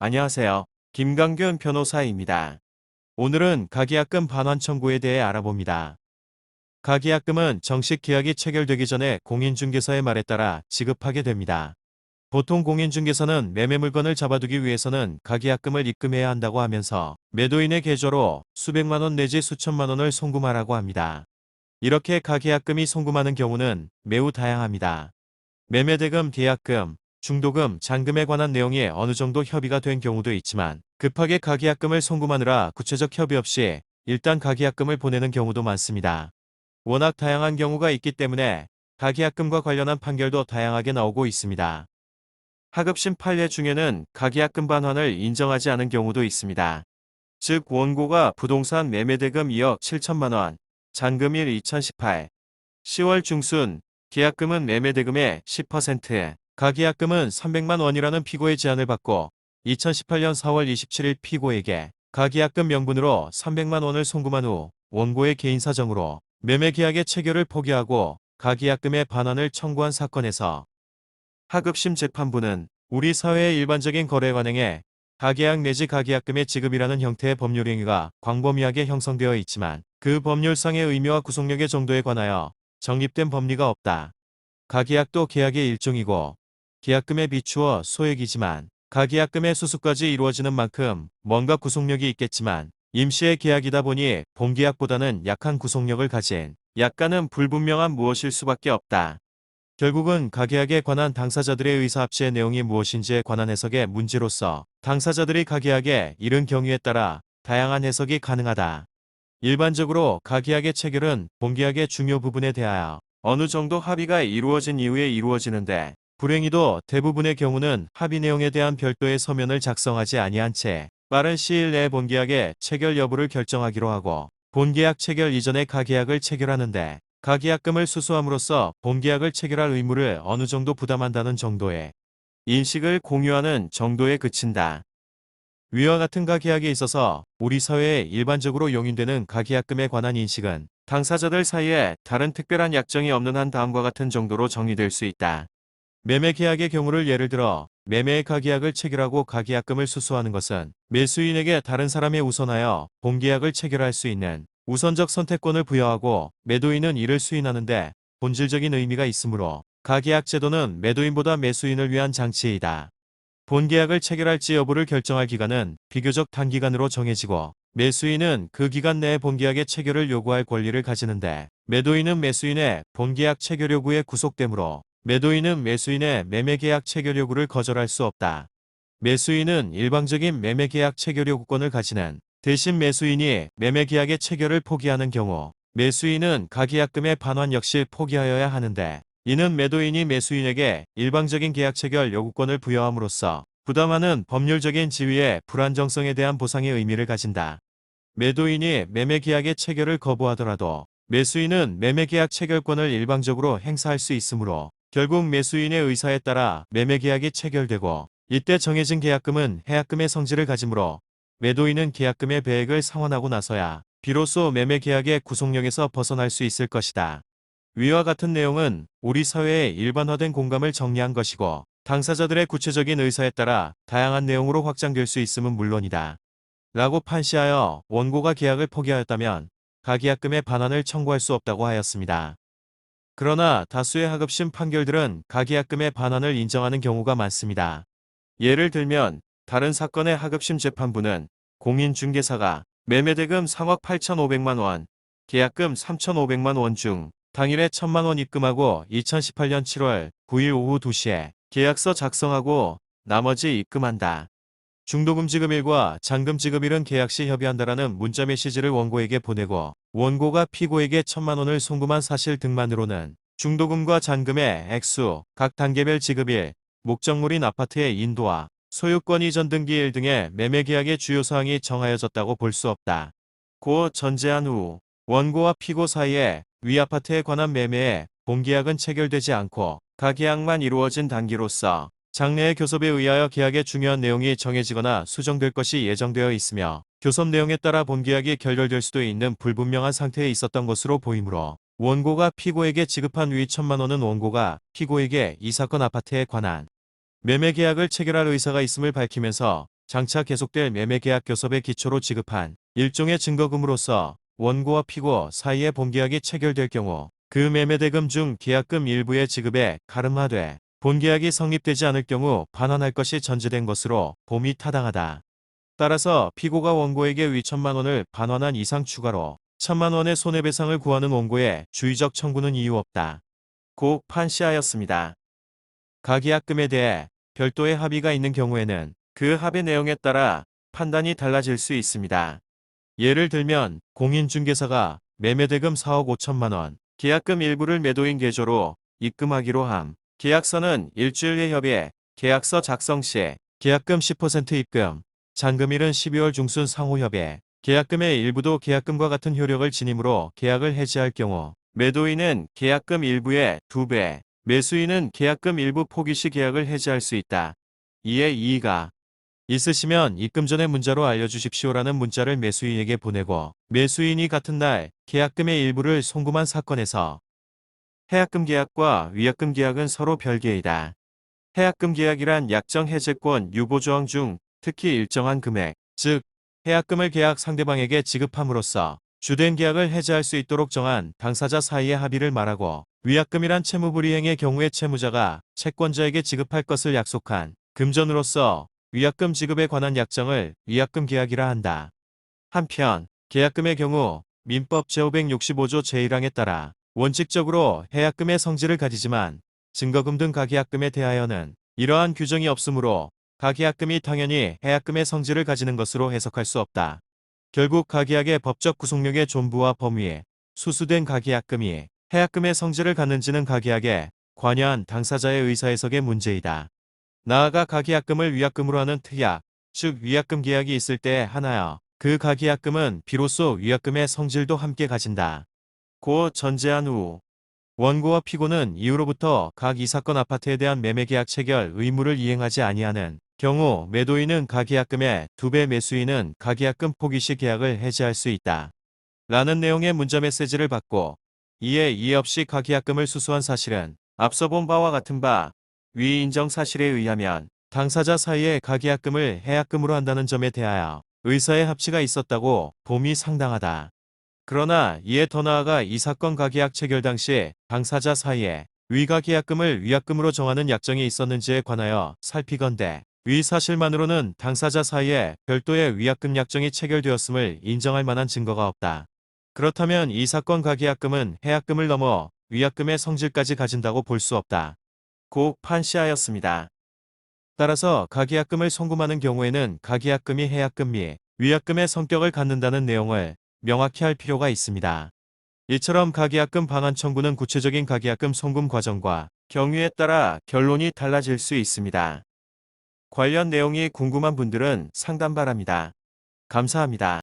안녕하세요. 김강균 변호사입니다. 오늘은 가계약금 반환 청구에 대해 알아봅니다. 가계약금은 정식 계약이 체결되기 전에 공인중개사의 말에 따라 지급하게 됩니다. 보통 공인중개사는 매매 물건을 잡아두기 위해서는 가계약금을 입금해야 한다고 하면서 매도인의 계좌로 수백만 원 내지 수천만 원을 송금하라고 합니다. 이렇게 가계약금이 송금하는 경우는 매우 다양합니다. 매매대금, 계약금, 중도금, 잔금에 관한 내용이 어느 정도 협의가 된 경우도 있지만 급하게 가계약금을 송금하느라 구체적 협의 없이 일단 가계약금을 보내는 경우도 많습니다. 워낙 다양한 경우가 있기 때문에 가계약금과 관련한 판결도 다양하게 나오고 있습니다. 하급심 판례 중에는 가계약금 반환을 인정하지 않은 경우도 있습니다. 즉 원고가 부동산 매매대금 2억 7천만 원, 잔금일 2018, 10월 중순, 계약금은 매매대금의 10%, 가계약금은 300만 원이라는 피고의 제안을 받고 2018년 4월 27일 피고에게 가계약금 명분으로 300만 원을 송금한 후 원고의 개인 사정으로 매매계약의 체결을 포기하고 가계약금의 반환을 청구한 사건에서 하급심 재판부는 우리 사회의 일반적인 거래 관행에 가계약 내지 가계약금의 지급이라는 형태의 법률 행위가 광범위하게 형성되어 있지만 그 법률상의 의미와 구속력의 정도에 관하여 정립된 법리가 없다. 가계약도 계약의 일종이고 계약금에 비추어 소액이지만 가계약금의 수수까지 이루어지는 만큼 뭔가 구속력이 있겠지만 임시의 계약이다 보니 본계약보다는 약한 구속력을 가진 약간은 불분명한 무엇일 수밖에 없다. 결국은 가계약에 관한 당사자들의 의사합치의 내용이 무엇인지에 관한 해석의 문제로서 당사자들이 가계약에 이른 경위에 따라 다양한 해석이 가능하다. 일반적으로 가계약의 체결은 본계약의 중요 부분에 대하여 어느 정도 합의가 이루어진 이후에 이루어지는데 불행히도 대부분의 경우는 합의 내용에 대한 별도의 서면을 작성하지 아니한 채 빠른 시일 내에 본계약의 체결 여부를 결정하기로 하고 본계약 체결 이전에 가계약을 체결하는데 가계약금을 수수함으로써 본계약을 체결할 의무를 어느 정도 부담한다는 정도의 인식을 공유하는 정도에 그친다. 위와 같은 가계약에 있어서 우리 사회에 일반적으로 용인되는 가계약금에 관한 인식은 당사자들 사이에 다른 특별한 약정이 없는 한 다음과 같은 정도로 정의될 수 있다. 매매계약의 경우를 예를 들어 매매의 가계약을 체결하고 가계약금을 수수하는 것은 매수인에게 다른 사람에 우선하여 본계약을 체결할 수 있는 우선적 선택권을 부여하고 매도인은 이를 수인하는데 본질적인 의미가 있으므로 가계약 제도는 매도인보다 매수인을 위한 장치이다. 본계약을 체결할지 여부를 결정할 기간은 비교적 단기간으로 정해지고 매수인은 그 기간 내에 본계약의 체결을 요구할 권리를 가지는데 매도인은 매수인의 본계약 체결 요구에 구속되므로 매도인은 매수인의 매매계약 체결 요구를 거절할 수 없다. 매수인은 일방적인 매매계약 체결 요구권을 가지는 대신 매수인이 매매계약의 체결을 포기하는 경우 매수인은 가계약금의 반환 역시 포기하여야 하는데 이는 매도인이 매수인에게 일방적인 계약 체결 요구권을 부여함으로써 부담하는 법률적인 지위의 불안정성에 대한 보상의 의미를 가진다. 매도인이 매매계약의 체결을 거부하더라도 매수인은 매매계약 체결권을 일방적으로 행사할 수 있으므로 결국 매수인의 의사에 따라 매매계약이 체결되고 이때 정해진 계약금은 해약금의 성질을 가지므로 매도인은 계약금의 배액을 상환하고 나서야 비로소 매매계약의 구속력에서 벗어날 수 있을 것이다. 위와 같은 내용은 우리 사회의 일반화된 공감을 정리한 것이고 당사자들의 구체적인 의사에 따라 다양한 내용으로 확장될 수 있음은 물론이다. 라고 판시하여 원고가 계약을 포기하였다면 가계약금의 반환을 청구할 수 없다고 하였습니다. 그러나 다수의 하급심 판결들은 가계약금의 반환을 인정하는 경우가 많습니다. 예를 들면 다른 사건의 하급심 재판부는 공인중개사가 매매대금 3억 8,500만 원, 계약금 3,500만 원 중 당일에 1,000만 원 입금하고 2018년 7월 9일 오후 2시에 계약서 작성하고 나머지 입금한다. 중도금 지급일과 잔금 지급일은 계약 시 협의한다라는 문자 메시지를 원고에게 보내고 원고가 피고에게 1,000만 원을 송금한 사실 등만으로는 중도금과 잔금의 액수, 각 단계별 지급일, 목적물인 아파트의 인도와 소유권 이전 등기일 등의 매매계약의 주요 사항이 정하여졌다고 볼 수 없다. 고 전제한 후 원고와 피고 사이에 위 아파트에 관한 매매에 본계약은 체결되지 않고 가계약만 이루어진 단계로서 장래의 교섭에 의하여 계약의 중요한 내용이 정해지거나 수정될 것이 예정되어 있으며 교섭 내용에 따라 본계약이 결렬될 수도 있는 불분명한 상태에 있었던 것으로 보이므로 원고가 피고에게 지급한 위 1,000만 원은 원고가 피고에게 이 사건 아파트에 관한 매매계약을 체결할 의사가 있음을 밝히면서 장차 계속될 매매계약 교섭의 기초로 지급한 일종의 증거금으로서 원고와 피고 사이의 본계약이 체결될 경우 그 매매대금 중 계약금 일부의 지급에 가름하되 본계약이 성립되지 않을 경우 반환할 것이 전제된 것으로 봄이 타당하다. 따라서 피고가 원고에게 위 1,000만 원을 반환한 이상 추가로 1,000만 원의 손해배상을 구하는 원고의 주의적 청구는 이유 없다. 고 판시하였습니다. 가계약금에 대해 별도의 합의가 있는 경우에는 그 합의 내용에 따라 판단이 달라질 수 있습니다. 예를 들면 공인중개사가 매매대금 4억 5천만 원, 계약금 일부를 매도인 계좌로 입금하기로 함. 계약서는 일주일에 협의, 계약서 작성 시 계약금 10% 입금, 잔금일은 12월 중순 상호 협의, 계약금의 일부도 계약금과 같은 효력을 지니므로 계약을 해지할 경우 매도인은 계약금 일부의 2배, 매수인은 계약금 일부 포기 시 계약을 해지할 수 있다. 이에 이의가 있으시면 입금 전에 문자로 알려주십시오라는 문자를 매수인에게 보내고 매수인이 같은 날 계약금의 일부를 송금한 사건에서 해약금 계약과 위약금 계약은 서로 별개이다. 해약금 계약이란 약정 해제권 유보 조항 중 특히 일정한 금액, 즉 해약금을 계약 상대방에게 지급함으로써 주된 계약을 해제할 수 있도록 정한 당사자 사이의 합의를 말하고 위약금이란 채무불이행의 경우에 채무자가 채권자에게 지급할 것을 약속한 금전으로서 위약금 지급에 관한 약정을 위약금 계약이라 한다. 한편 계약금의 경우 민법 제565조 제1항에 따라 원칙적으로 해약금의 성질을 가지지만 증거금 등 가계약금에 대하여는 이러한 규정이 없으므로 가계약금이 당연히 해약금의 성질을 가지는 것으로 해석할 수 없다. 결국 가계약의 법적 구속력의 존부와 범위에 수수된 가계약금이 해약금의 성질을 갖는지는 가계약에 관여한 당사자의 의사해석의 문제이다. 나아가 가계약금을 위약금으로 하는 특약, 즉 위약금 계약이 있을 때에 하나여 그 가계약금은 비로소 위약금의 성질도 함께 가진다. 고 전제한 후 원고와 피고는 이후로부터 각 이 사건 아파트에 대한 매매계약 체결 의무를 이행하지 아니하는 경우 매도인은 가계약금의 2배, 매수인은 가계약금 포기 시 계약을 해지할 수 있다. 라는 내용의 문자메시지를 받고 이에 이해 없이 가계약금을 수수한 사실은 앞서 본 바와 같은 바 위 인정 사실에 의하면 당사자 사이에 가계약금을 해약금으로 한다는 점에 대하여 의사의 합치가 있었다고 봄이 상당하다. 그러나 이에 더 나아가 이 사건 가계약 체결 당시 당사자 사이에 위가계약금을 위약금으로 정하는 약정이 있었는지에 관하여 살피건대 위 사실만으로는 당사자 사이에 별도의 위약금 약정이 체결되었음을 인정할 만한 증거가 없다. 그렇다면 이 사건 가계약금은 해약금을 넘어 위약금의 성질까지 가진다고 볼 수 없다. 고 판시하였습니다. 따라서 가계약금을 송금하는 경우에는 가계약금이 해약금 및 위약금의 성격을 갖는다는 내용을 명확히 할 필요가 있습니다. 이처럼 가계약금 반환 청구는 구체적인 가계약금 송금 과정과 경위에 따라 결론이 달라질 수 있습니다. 관련 내용이 궁금한 분들은 상담 바랍니다. 감사합니다.